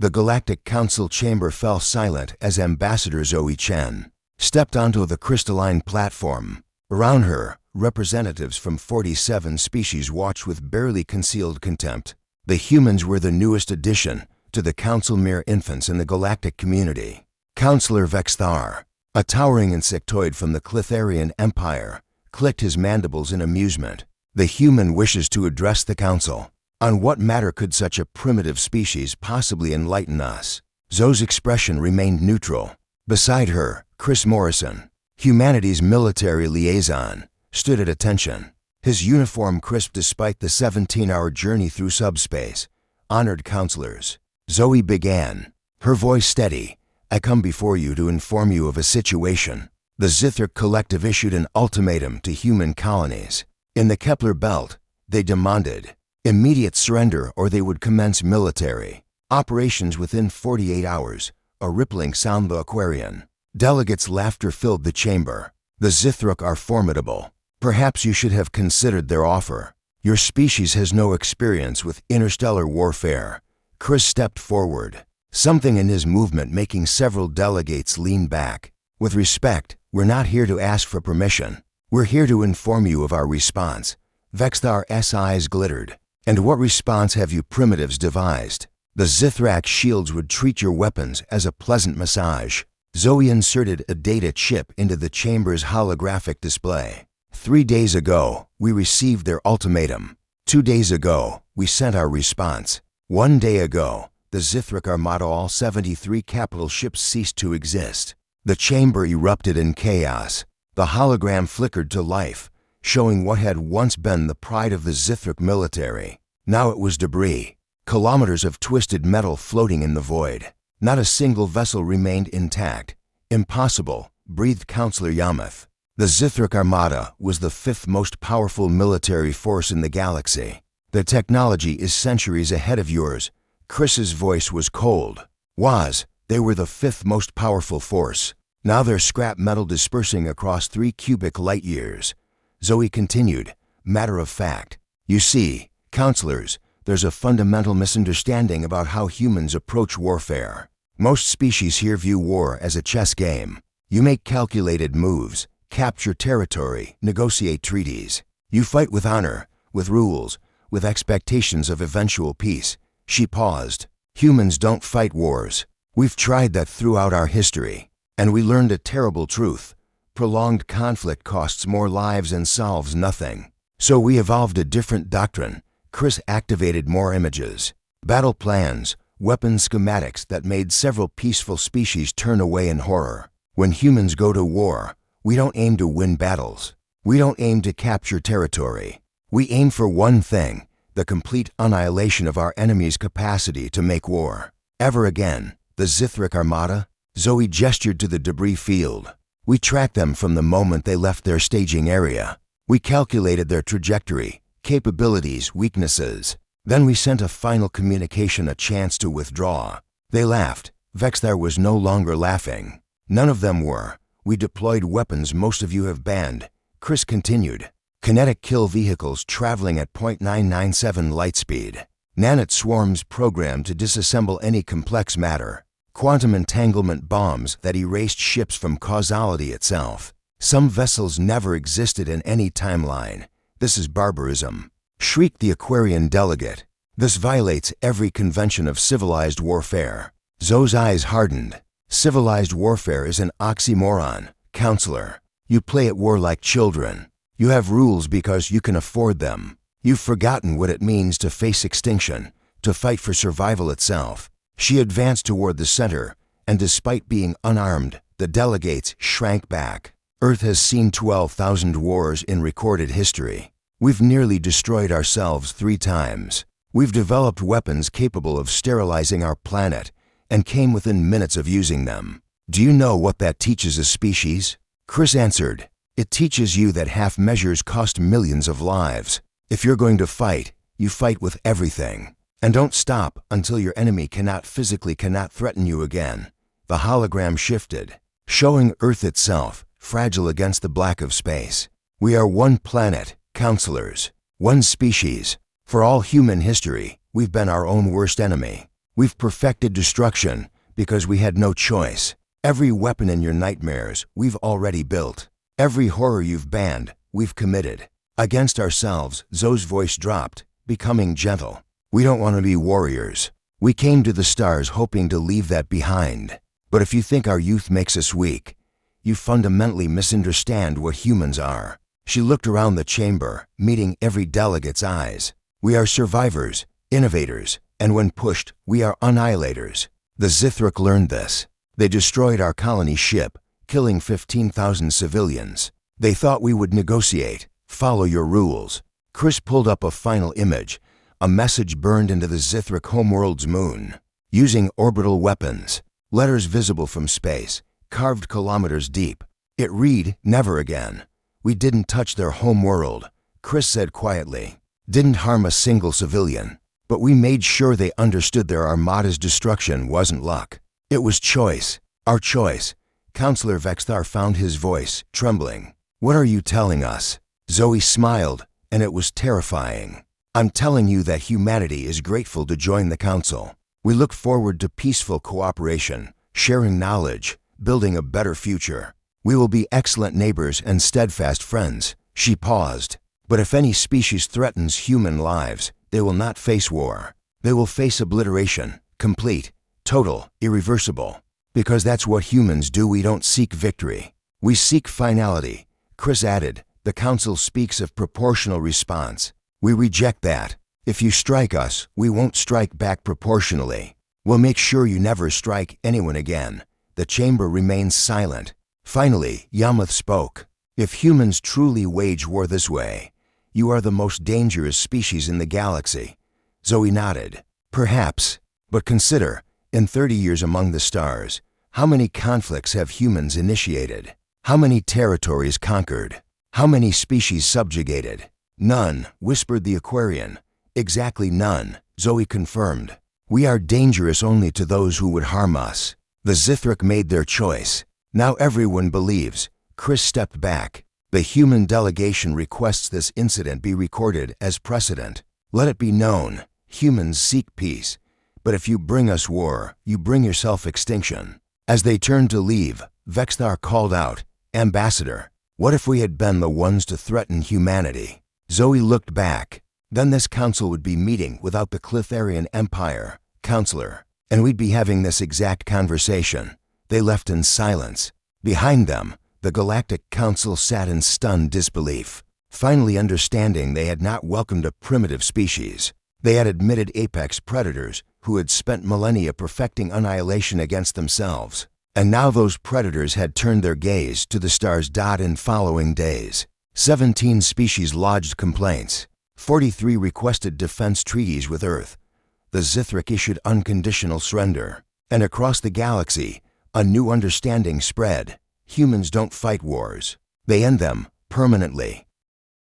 The Galactic Council chamber fell silent as Ambassador Zoe Chen stepped onto the crystalline platform. Around her, representatives from 47 species watched with barely concealed contempt. The humans were the newest addition to the Council, mere infants in the galactic community. Counselor Vexthar, a towering insectoid from the Clitharian Empire, clicked his mandibles in amusement. The human wishes to address the Council. On what matter could such a primitive species possibly enlighten us? Zoe's expression remained neutral. Beside her, Chris Morrison, humanity's military liaison, stood at attention. His uniform crisp despite the 17-hour journey through subspace. Honored counselors, Zoe began, her voice steady. I come before you to inform you of a situation. The Zithric Collective issued an ultimatum to human colonies. In the Kepler Belt, they demanded immediate surrender or they would commence military operations within 48 hours, a rippling sound the Aquarian. Delegates' laughter filled the chamber. The Zithric are formidable. Perhaps you should have considered their offer. Your species has no experience with interstellar warfare. Chris stepped forward, something in his movement making several delegates lean back. With respect, we're not here to ask for permission. We're here to inform you of our response. Vexthar's eyes glittered. And what response have you primitives devised? The Zithrak shields would treat your weapons as a pleasant massage. Zoe inserted a data chip into the chamber's holographic display. 3 days ago, we received their ultimatum. 2 days ago, we sent our response. 1 day ago, the Zithric Armada, all 73 capital ships ceased to exist. The chamber erupted in chaos. The hologram flickered to life, showing what had once been the pride of the Zithric military. Now it was debris, kilometers of twisted metal floating in the void. Not a single vessel remained intact. Impossible, breathed Counselor Yamath. The Zithric Armada was the 5th most powerful military force in the galaxy. The technology is centuries ahead of yours. Chris's voice was cold. They were the 5th most powerful force. Now they're scrap metal dispersing across 3 cubic light years. Zoe continued, matter of fact. You see, counselors, there's a fundamental misunderstanding about how humans approach warfare. Most species here view war as a chess game. You make calculated moves, capture territory, negotiate treaties. You fight with honor, with rules, with expectations of eventual peace. She paused. Humans don't fight wars. We've tried that throughout our history. And we learned a terrible truth. Prolonged conflict costs more lives and solves nothing. So we evolved a different doctrine. Chris activated more images, battle plans, weapon schematics that made several peaceful species turn away in horror. When humans go to war, we don't aim to win battles. We don't aim to capture territory. We aim for one thing, the complete annihilation of our enemy's capacity to make war. Ever again, the Zithric Armada? Zoe gestured to the debris field. We tracked them from the moment they left their staging area. We calculated their trajectory, capabilities, weaknesses. Then we sent a final communication, a chance to withdraw. They laughed. Vexthar was no longer laughing. None of them were. We deployed weapons most of you have banned. Chris continued. Kinetic kill vehicles traveling at 0.997 light speed. Nanite swarms programmed to disassemble any complex matter. Quantum entanglement bombs that erased ships from causality itself. Some vessels never existed in any timeline. This is barbarism, shrieked the Aquarian delegate. This violates every convention of civilized warfare. Zoe's eyes hardened. Civilized warfare is an oxymoron, counselor. You play at war like children. You have rules because you can afford them. You've forgotten what it means to face extinction, to fight for survival itself. She advanced toward the center, and despite being unarmed, the delegates shrank back. Earth has seen 12,000 wars in recorded history. We've nearly destroyed ourselves 3 times. We've developed weapons capable of sterilizing our planet, and came within minutes of using them. Do you know what that teaches a species? Chris answered, it teaches you that half measures cost millions of lives. If you're going to fight, you fight with everything. And don't stop until your enemy cannot threaten you again. The hologram shifted, showing Earth itself, fragile against the black of space. We are one planet, counselors, one species. For all human history, we've been our own worst enemy. We've perfected destruction because we had no choice. Every weapon in your nightmares, we've already built. Every horror you've banned, we've committed. Against ourselves, Zoe's voice dropped, becoming gentle. We don't want to be warriors. We came to the stars hoping to leave that behind. But if you think our youth makes us weak, you fundamentally misunderstand what humans are. She looked around the chamber, meeting every delegate's eyes. We are survivors, innovators, and when pushed, we are annihilators. The Zithrak learned this. They destroyed our colony ship, killing 15,000 civilians. They thought we would negotiate, follow your rules. Chris pulled up a final image, a message burned into the Zithrak homeworld's moon. Using orbital weapons, letters visible from space, carved kilometers deep. It read, "Never again." We didn't touch their homeworld, Chris said quietly. Didn't harm a single civilian. But we made sure they understood their armada's destruction wasn't luck. It was choice. Our choice. Counselor Vexthar found his voice, trembling. What are you telling us? Zoe smiled, and it was terrifying. I'm telling you that humanity is grateful to join the council. We look forward to peaceful cooperation, sharing knowledge, building a better future. We will be excellent neighbors and steadfast friends. She paused. But if any species threatens human lives, they will not face war. They will face obliteration, complete, total, irreversible. Because that's what humans do. We don't seek victory. We seek finality. Chris added, the council speaks of proportional response. We reject that. If you strike us, we won't strike back proportionally. We'll make sure you never strike anyone again. The chamber remains silent. Finally, Yamath spoke. If humans truly wage war this way, you are the most dangerous species in the galaxy. Zoe nodded. Perhaps. But consider, in 30 years among the stars, how many conflicts have humans initiated? How many territories conquered? How many species subjugated? None, whispered the Aquarian. Exactly none, Zoe confirmed. We are dangerous only to those who would harm us. The Zithrak made their choice. Now everyone believes. Chris stepped back. The human delegation requests this incident be recorded as precedent. Let it be known, humans seek peace. But if you bring us war, you bring yourself extinction. As they turned to leave, Vexthar called out, Ambassador, what if we had been the ones to threaten humanity? Zoe looked back. Then this council would be meeting without the Clitharian Empire, Counselor, and we'd be having this exact conversation. They left in silence. Behind them, the Galactic Council sat in stunned disbelief, finally understanding they had not welcomed a primitive species. They had admitted apex predators who had spent millennia perfecting annihilation against themselves. And now those predators had turned their gaze to the stars. In following days, 17 species lodged complaints. 43 requested defense treaties with Earth. The Zithrak issued unconditional surrender. And across the galaxy, a new understanding spread. Humans don't fight wars. They end them permanently.